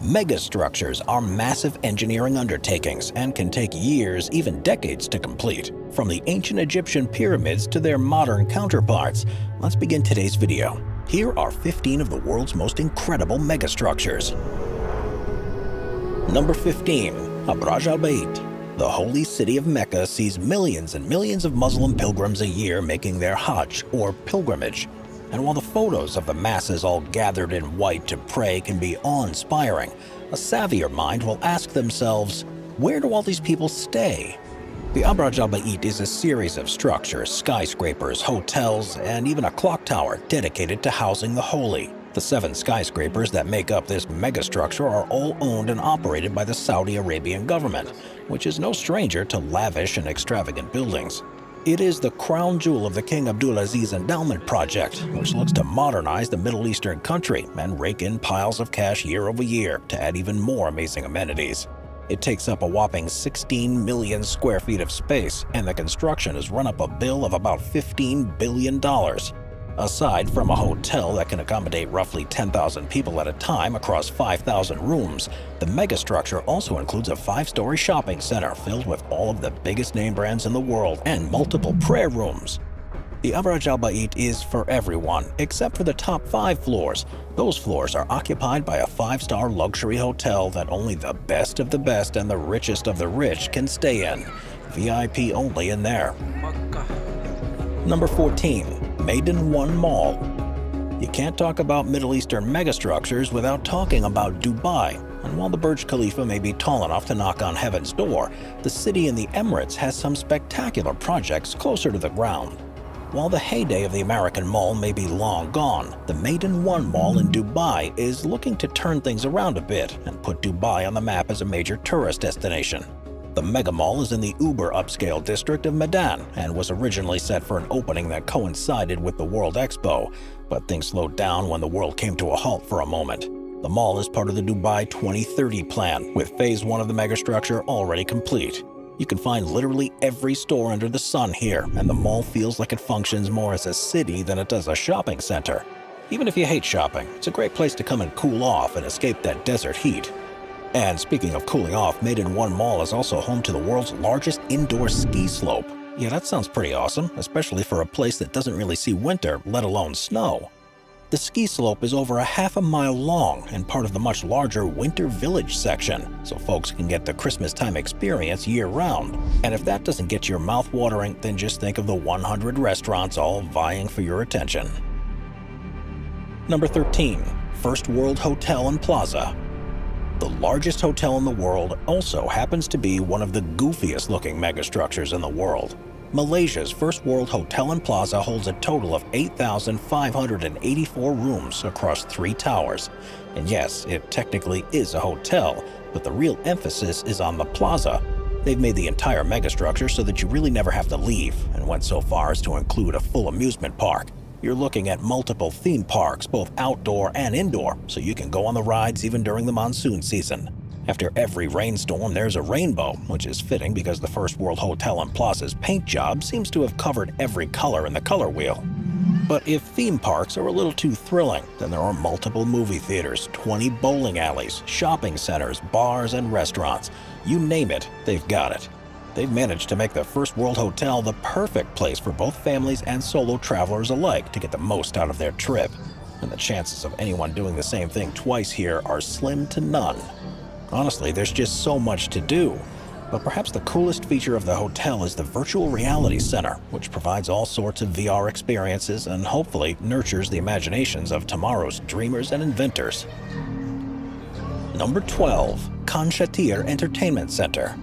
Megastructures are massive engineering undertakings and can take years, even decades, to complete. From the ancient Egyptian pyramids to their modern counterparts, let's begin today's video. Here are 15 of the world's most incredible megastructures. Number 15. Abraj al-Bait. The holy city of Mecca sees millions and millions of Muslim pilgrims a year making their Hajj, or pilgrimage. And while the photos of the masses all gathered in white to pray can be awe-inspiring, a savvier mind will ask themselves, where do all these people stay? The Abraj al-Bait is a series of structures, skyscrapers, hotels, and even a clock tower dedicated to housing the holy. The 7 skyscrapers that make up this megastructure are all owned and operated by the Saudi Arabian government, which is no stranger to lavish and extravagant buildings. It is the crown jewel of the King Abdulaziz Endowment Project, which looks to modernize the Middle Eastern country and rake in piles of cash year over year to add even more amazing amenities. It takes up a whopping 16 million square feet of space, and the construction has run up a bill of about $15 billion. Aside from a hotel that can accommodate roughly 10,000 people at a time across 5,000 rooms, the megastructure also includes a 5-story shopping center filled with all of the biggest name brands in the world and multiple prayer rooms. The Abraj al-Bait is for everyone, except for the top 5 floors. Those floors are occupied by a 5-star luxury hotel that only the best of the best and the richest of the rich can stay in. VIP only in there. Number 14. Maidan One Mall. You can't talk about Middle Eastern megastructures without talking about Dubai. And while the Burj Khalifa may be tall enough to knock on heaven's door, the city in the Emirates has some spectacular projects closer to the ground. While the heyday of the American mall may be long gone, the Maidan One Mall in Dubai is looking to turn things around a bit and put Dubai on the map as a major tourist destination. The mega mall is in the uber-upscale district of Medan and was originally set for an opening that coincided with the World Expo, but things slowed down when the world came to a halt for a moment. The mall is part of the Dubai 2030 plan, with Phase 1 of the megastructure already complete. You can find literally every store under the sun here, and the mall feels like it functions more as a city than it does a shopping center. Even if you hate shopping, it's a great place to come and cool off and escape that desert heat. And speaking of cooling off, Maidan One Mall is also home to the world's largest indoor ski slope. Yeah, that sounds pretty awesome, especially for a place that doesn't really see winter, let alone snow. The ski slope is over a half a mile long and part of the much larger Winter Village section, so folks can get the Christmas time experience year-round. And if that doesn't get your mouth watering, then just think of the 100 restaurants all vying for your attention. Number 13. First World Hotel and Plaza. The largest hotel in the world also happens to be one of the goofiest looking megastructures in the world. Malaysia's First World Hotel and Plaza holds a total of 8,584 rooms across 3 towers. And yes, it technically is a hotel, but the real emphasis is on the plaza. They've made the entire megastructure so that you really never have to leave, and went so far as to include a full amusement park. You're looking at multiple theme parks, both outdoor and indoor, so you can go on the rides even during the monsoon season. After every rainstorm, there's a rainbow, which is fitting because the First World Hotel and Plaza's paint job seems to have covered every color in the color wheel. But if theme parks are a little too thrilling, then there are multiple movie theaters, 20 bowling alleys, shopping centers, bars, and restaurants. You name it, they've got it. They've managed to make the First World Hotel the perfect place for both families and solo travelers alike to get the most out of their trip. And the chances of anyone doing the same thing twice here are slim to none. Honestly, there's just so much to do. But perhaps the coolest feature of the hotel is the Virtual Reality Center, which provides all sorts of VR experiences and hopefully nurtures the imaginations of tomorrow's dreamers and inventors. Number 12. Khan Shatir Entertainment Center.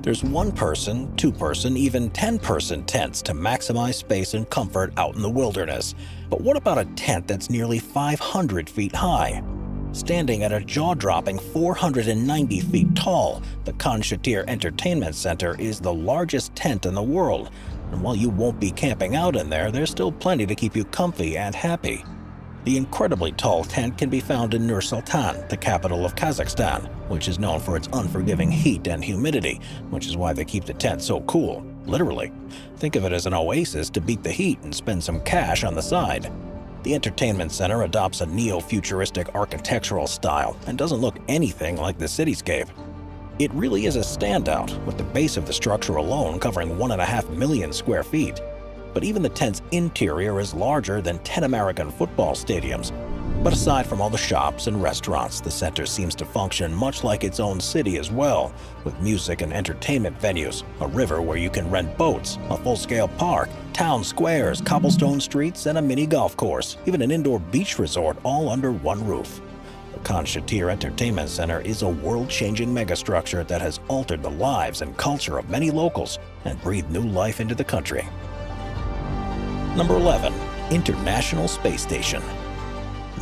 There's 1-person, 2-person, even 10-person tents to maximize space and comfort out in the wilderness. But what about a tent that's nearly 500 feet high? Standing at a jaw-dropping 490 feet tall, the Khan Shatir Entertainment Center is the largest tent in the world. And while you won't be camping out in there, there's still plenty to keep you comfy and happy. The incredibly tall tent can be found in Nur Sultan, the capital of Kazakhstan, which is known for its unforgiving heat and humidity, which is why they keep the tent so cool. Literally. Think of it as an oasis to beat the heat and spend some cash on the side. The entertainment center adopts a neo-futuristic architectural style and doesn't look anything like the cityscape. It really is a standout, with the base of the structure alone covering 1.5 million square feet. But even the tent's interior is larger than 10 American football stadiums. But aside from all the shops and restaurants, the center seems to function much like its own city as well, with music and entertainment venues, a river where you can rent boats, a full-scale park, town squares, cobblestone streets, and a mini golf course, even an indoor beach resort, all under one roof. The Khan-Shatir Entertainment Center is a world-changing megastructure that has altered the lives and culture of many locals and breathed new life into the country. Number 11. International Space Station.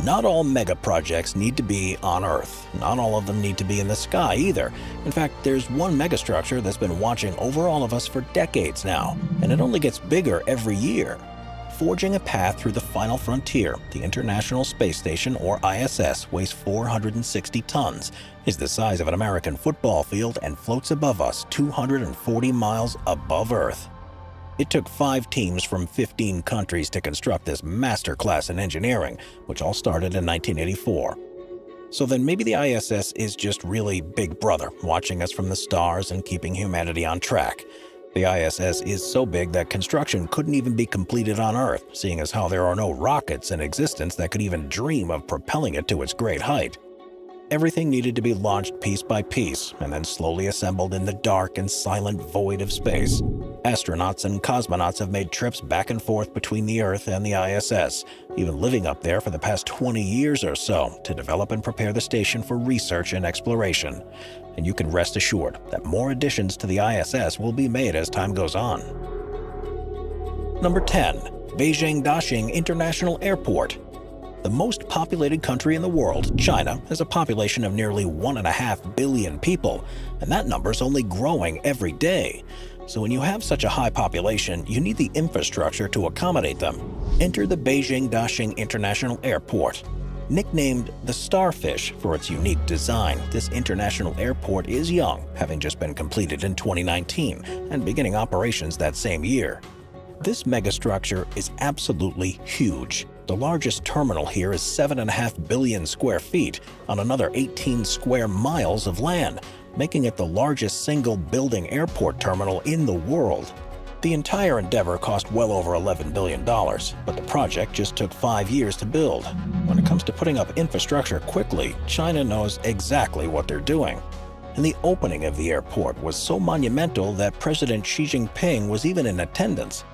Not all megaprojects need to be on Earth. Not all of them need to be in the sky either. In fact, there's one megastructure that's been watching over all of us for decades now, and it only gets bigger every year. Forging a path through the final frontier, the International Space Station, or ISS, weighs 460 tons, is the size of an American football field, and floats above us 240 miles above Earth. It took 5 teams from 15 countries to construct this masterclass in engineering, which all started in 1984. So then maybe the ISS is just really Big Brother, watching us from the stars and keeping humanity on track. The ISS is so big that construction couldn't even be completed on Earth, seeing as how there are no rockets in existence that could even dream of propelling it to its great height. Everything needed to be launched piece by piece and then slowly assembled in the dark and silent void of space. Astronauts and cosmonauts have made trips back and forth between the Earth and the ISS, even living up there for the past 20 years or so to develop and prepare the station for research and exploration. And you can rest assured that more additions to the ISS will be made as time goes on. Number 10. Beijing Daxing International Airport. The most populated country in the world, China, has a population of nearly 1.5 billion people, and that number's only growing every day. So when you have such a high population, you need the infrastructure to accommodate them. Enter the Beijing Daxing International Airport. Nicknamed the Starfish for its unique design, this international airport is young, having just been completed in 2019 and beginning operations that same year. This megastructure is absolutely huge. The largest terminal here is 7.5 billion square feet on another 18 square miles of land, making it the largest single-building airport terminal in the world. The entire endeavor cost well over $11 billion, but the project just took 5 years to build. When it comes to putting up infrastructure quickly, China knows exactly what they're doing. And the opening of the airport was so monumental that President Xi Jinping was even in attendance.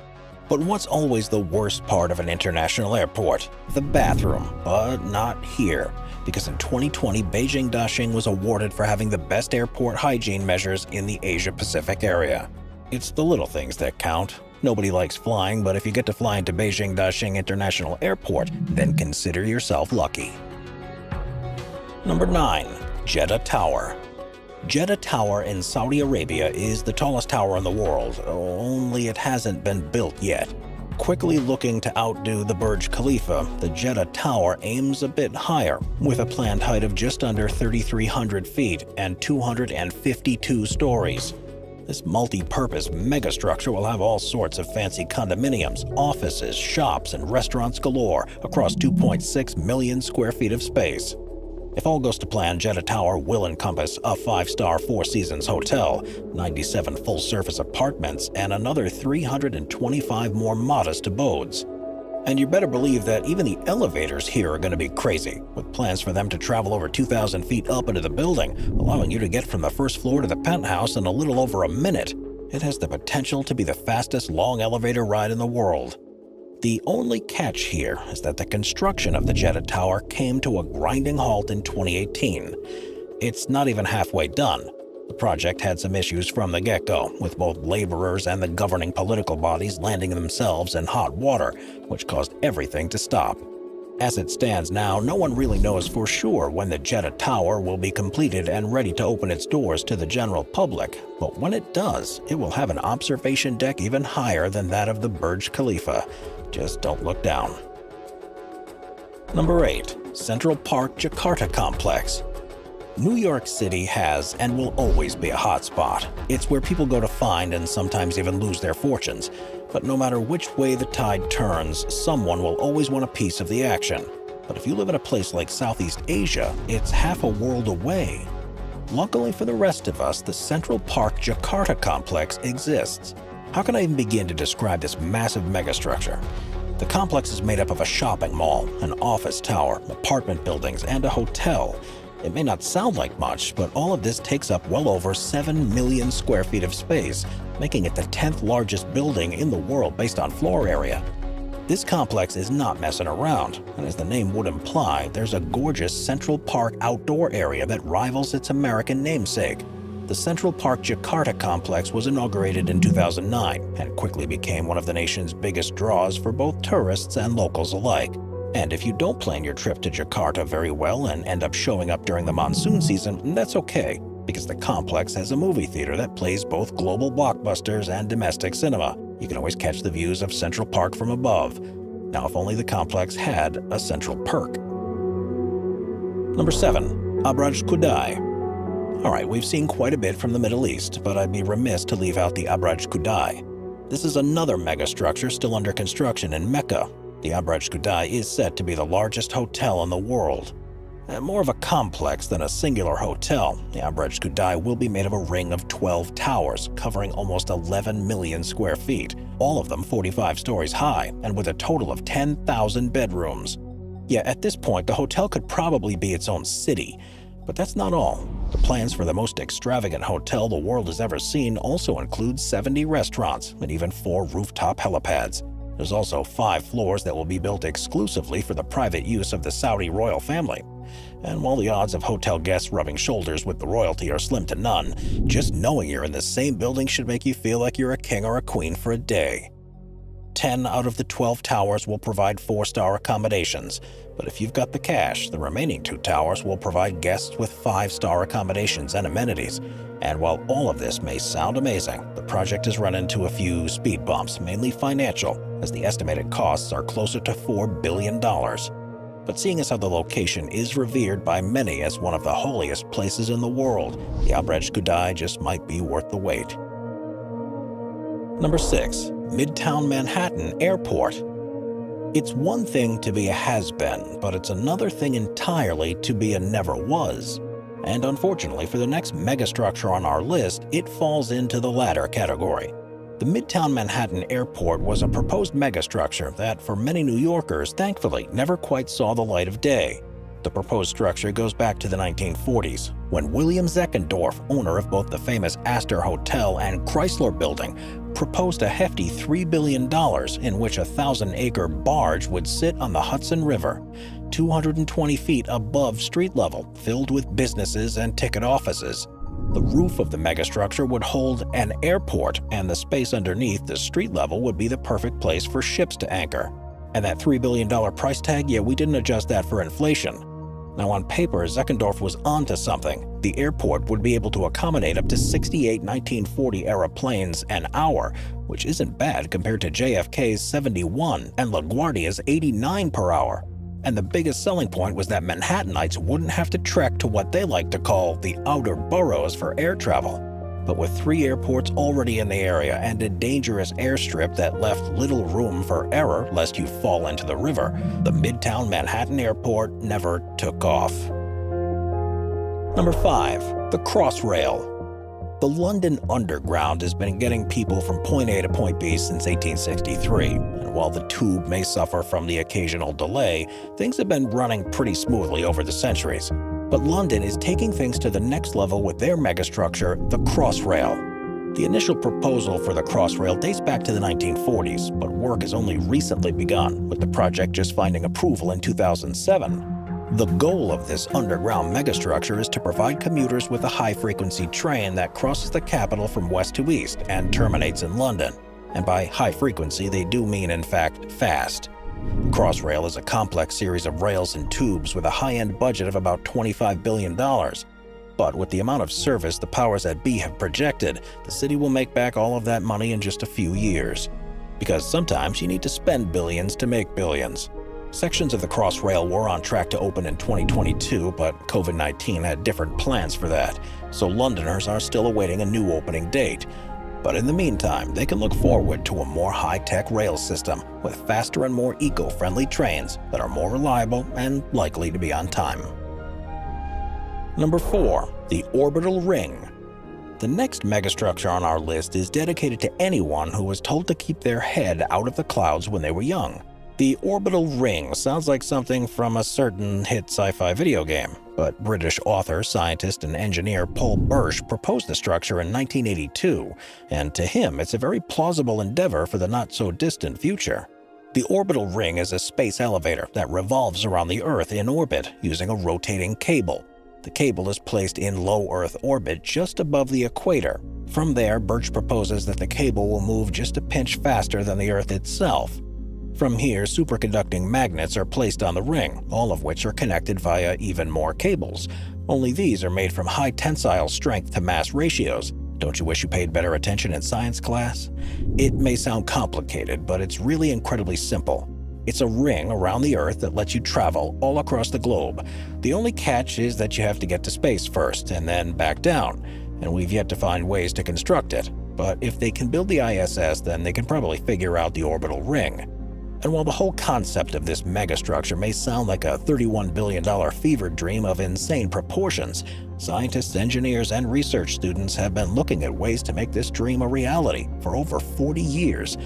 But what's always the worst part of an international airport? The bathroom, but not here. Because in 2020, Beijing Daxing was awarded for having the best airport hygiene measures in the Asia-Pacific area. It's the little things that count. Nobody likes flying, but if you get to fly into Beijing Daxing International Airport, then consider yourself lucky. Number 9. Jeddah Tower. Jeddah Tower in Saudi Arabia is the tallest tower in the world, only it hasn't been built yet. Quickly looking to outdo the Burj Khalifa, the Jeddah Tower aims a bit higher, with a planned height of just under 3,300 feet and 252 stories. This multi-purpose megastructure will have all sorts of fancy condominiums, offices, shops, and restaurants galore across 2.6 million square feet of space. If all goes to plan, Jeddah Tower will encompass a 5-star Four Seasons hotel, 97 full-service apartments, and another 325 more modest abodes. And you better believe that even the elevators here are going to be crazy, with plans for them to travel over 2,000 feet up into the building, allowing you to get from the first floor to the penthouse in a little over a minute. It has the potential to be the fastest long elevator ride in the world. The only catch here is that the construction of the Jeddah Tower came to a grinding halt in 2018. It's not even halfway done. The project had some issues from the get-go, with both laborers and the governing political bodies landing themselves in hot water, which caused everything to stop. As it stands now, no one really knows for sure when the Jeddah Tower will be completed and ready to open its doors to the general public, but when it does, it will have an observation deck even higher than that of the Burj Khalifa. Just don't look down. Number 8. Central Park Jakarta Complex. New York City has and will always be a hotspot. It's where people go to find and sometimes even lose their fortunes. But no matter which way the tide turns, someone will always want a piece of the action. But if you live in a place like Southeast Asia, it's half a world away. Luckily for the rest of us, the Central Park Jakarta complex exists. How can I even begin to describe this massive megastructure? The complex is made up of a shopping mall, an office tower, apartment buildings, and a hotel. It may not sound like much, but all of this takes up well over 7 million square feet of space, making it the 10th largest building in the world based on floor area. This complex is not messing around, and as the name would imply, there's a gorgeous Central Park outdoor area that rivals its American namesake. The Central Park Jakarta complex was inaugurated in 2009 and quickly became one of the nation's biggest draws for both tourists and locals alike. And if you don't plan your trip to Jakarta very well and end up showing up during the monsoon season, that's okay, because the complex has a movie theater that plays both global blockbusters and domestic cinema. You can always catch the views of Central Park from above. Now, if only the complex had a central perk. Number 7. Abraj Kudai. Alright, we've seen quite a bit from the Middle East, but I'd be remiss to leave out the Abraj Kudai. This is another megastructure still under construction in Mecca. The Abraj Kudai is said to be the largest hotel in the world. More of a complex than a singular hotel, the Abraj Kudai will be made of a ring of 12 towers, covering almost 11 million square feet, all of them 45 stories high, and with a total of 10,000 bedrooms. Yeah, at this point, the hotel could probably be its own city. But that's not all. The plans for the most extravagant hotel the world has ever seen also include 70 restaurants and even 4 rooftop helipads. There's also 5 floors that will be built exclusively for the private use of the Saudi royal family. And while the odds of hotel guests rubbing shoulders with the royalty are slim to none, just knowing you're in the same building should make you feel like you're a king or a queen for a day. 10 out of the 12 towers will provide 4-star accommodations, but if you've got the cash, the remaining 2 towers will provide guests with 5-star accommodations and amenities. And while all of this may sound amazing, the project has run into a few speed bumps, mainly financial, as the estimated costs are closer to $4 billion. But seeing as how the location is revered by many as one of the holiest places in the world, the Abraj Kudai just might be worth the wait. Number 6. Midtown Manhattan Airport. It's one thing to be a has-been, but it's another thing entirely to be a never was. And unfortunately for the next megastructure on our list, it falls into the latter category. The Midtown Manhattan Airport was a proposed megastructure that, for many New Yorkers, thankfully never quite saw the light of day. The proposed structure goes back to the 1940s, when William Zeckendorf, owner of both the famous Astor Hotel and Chrysler Building, proposed a hefty $3 billion in which a 1,000-acre barge would sit on the Hudson River, 220 feet above street level, filled with businesses and ticket offices. The roof of the megastructure would hold an airport, and the space underneath the street level would be the perfect place for ships to anchor. And that $3 billion price tag, yeah, we didn't adjust that for inflation. Now, on paper, Zeckendorf was onto something. The airport would be able to accommodate up to 68 1940-era planes an hour, which isn't bad compared to JFK's 71 and LaGuardia's 89 per hour. And the biggest selling point was that Manhattanites wouldn't have to trek to what they like to call the outer boroughs for air travel. But with 3 airports already in the area and a dangerous airstrip that left little room for error lest you fall into the river, the Midtown Manhattan Airport never took off. Number 5. The Crossrail. The London Underground has been getting people from point A to point B since 1863, and while the tube may suffer from the occasional delay, things have been running pretty smoothly over the centuries. But London is taking things to the next level with their megastructure, the Crossrail. The initial proposal for the Crossrail dates back to the 1940s, but work has only recently begun, with the project just finding approval in 2007. The goal of this underground megastructure is to provide commuters with a high-frequency train that crosses the capital from west to east and terminates in London. And by high frequency, they do mean, in fact, fast. Crossrail is a complex series of rails and tubes with a high-end budget of about $25 billion. But with the amount of service the powers that be have projected, the city will make back all of that money in just a few years. Because sometimes you need to spend billions to make billions. Sections of the Crossrail were on track to open in 2022, but COVID-19 had different plans for that, so Londoners are still awaiting a new opening date. But in the meantime, they can look forward to a more high-tech rail system with faster and more eco-friendly trains that are more reliable and likely to be on time. Number 4. The orbital ring. The next megastructure on our list is dedicated to anyone who was told to keep their head out of the clouds when they were young. The orbital ring sounds like something from a certain hit sci-fi video game, but British author, scientist, and engineer Paul Birch proposed the structure in 1982, and to him it's a very plausible endeavor for the not-so-distant future. The orbital ring is a space elevator that revolves around the Earth in orbit using a rotating cable. The cable is placed in low Earth orbit just above the equator. From there, Birch proposes that the cable will move just a pinch faster than the Earth itself. From here, superconducting magnets are placed on the ring, all of which are connected via even more cables. Only these are made from high tensile strength to mass ratios. Don't you wish you paid better attention in science class? It may sound complicated, but it's really incredibly simple. It's a ring around the Earth that lets you travel all across the globe. The only catch is that you have to get to space first and then back down, and we've yet to find ways to construct it. But if they can build the ISS, then they can probably figure out the orbital ring. And while the whole concept of this megastructure may sound like a $31 billion fever dream of insane proportions, scientists, engineers, and research students have been looking at ways to make this dream a reality for over 40 years,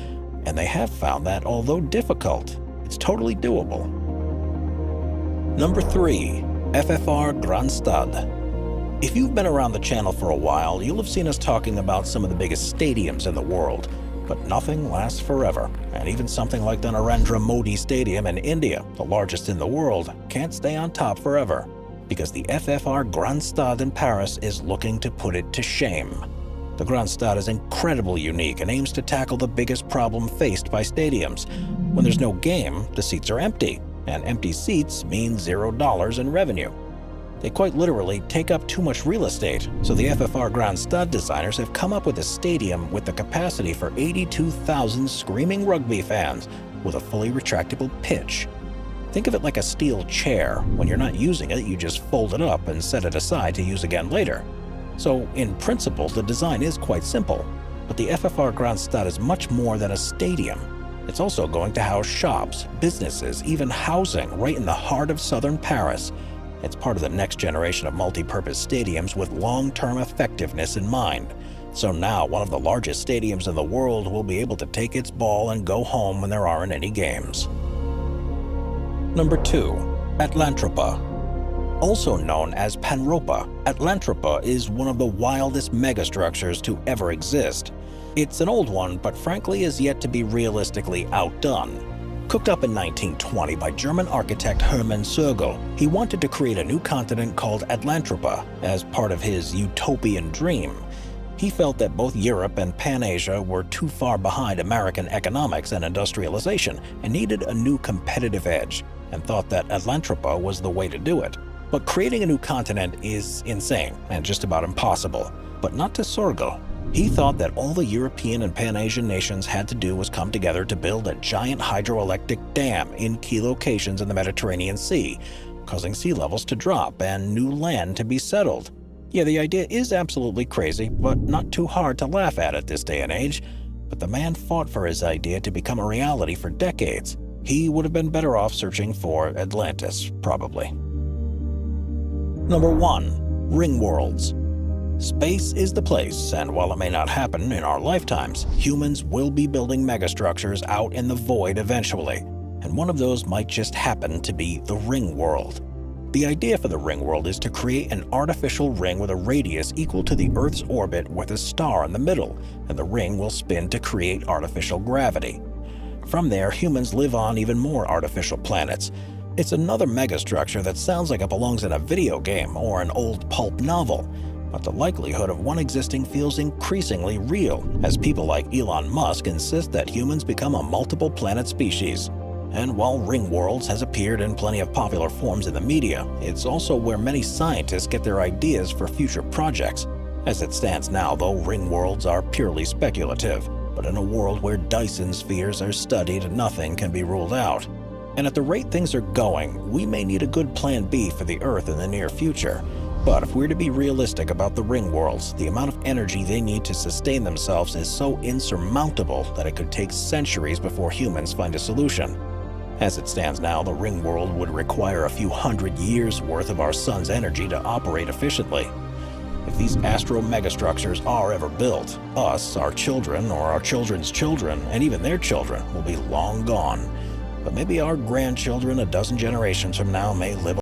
and they have found that, although difficult, it's totally doable. Number 3. FFR Grandstad. If you've been around the channel for a while, you'll have seen us talking about some of the biggest stadiums in the world. But nothing lasts forever, and even something like the Narendra Modi Stadium in India, the largest in the world, can't stay on top forever, because the FFR Grandstad in Paris is looking to put it to shame. The Grandstad is incredibly unique and aims to tackle the biggest problem faced by stadiums. When there's no game, the seats are empty, and empty seats mean $0 in revenue. They quite literally take up too much real estate, so the FFR Grandstad designers have come up with a stadium with the capacity for 82,000 screaming rugby fans with a fully retractable pitch. Think of it like a steel chair. When you're not using it, you just fold it up and set it aside to use again later. So, in principle, the design is quite simple, but the FFR Grandstad is much more than a stadium. It's also going to house shops, businesses, even housing right in the heart of southern Paris. It's part of the next generation of multi-purpose stadiums with long-term effectiveness in mind. So now one of the largest stadiums in the world will be able to take its ball and go home when there aren't any games. Number 2. Atlantropa. Also known as Panropa, Atlantropa is one of the wildest megastructures to ever exist. It's an old one, but frankly is yet to be realistically outdone. Cooked up in 1920 by German architect Hermann Sergel, he wanted to create a new continent called Atlantropa as part of his utopian dream. He felt that both Europe and Pan-Asia were too far behind American economics and industrialization and needed a new competitive edge, and thought that Atlantropa was the way to do it. But creating a new continent is insane and just about impossible, but not to Sergel. He thought that all the European and Pan-Asian nations had to do was come together to build a giant hydroelectric dam in key locations in the Mediterranean Sea, causing sea levels to drop and new land to be settled. Yeah, the idea is absolutely crazy, but not too hard to laugh at this day and age. But the man fought for his idea to become a reality for decades. He would have been better off searching for Atlantis, probably. Number 1. Ring worlds. Space is the place, and while it may not happen in our lifetimes, humans will be building megastructures out in the void eventually, and one of those might just happen to be the ring world. The idea for the ring world is to create an artificial ring with a radius equal to the Earth's orbit with a star in the middle, and the ring will spin to create artificial gravity. From there, humans live on even more artificial planets. It's another megastructure that sounds like it belongs in a video game or an old pulp novel, but the likelihood of one existing feels increasingly real, as people like Elon Musk insist that humans become a multiple planet species. And while ring worlds has appeared in plenty of popular forms in the media, it's also where many scientists get their ideas for future projects. As it stands now, though, ring worlds are purely speculative, but in a world where Dyson spheres are studied, nothing can be ruled out. And at the rate things are going, we may need a good plan B for the Earth in the near future. But if we're to be realistic about the ring worlds, the amount of energy they need to sustain themselves is so insurmountable that it could take centuries before humans find a solution. As it stands now, the ring world would require a few hundred years worth of our sun's energy to operate efficiently. If these astral megastructures are ever built, us, our children, or our children's children, and even their children will be long gone. But maybe our grandchildren a dozen generations from now may live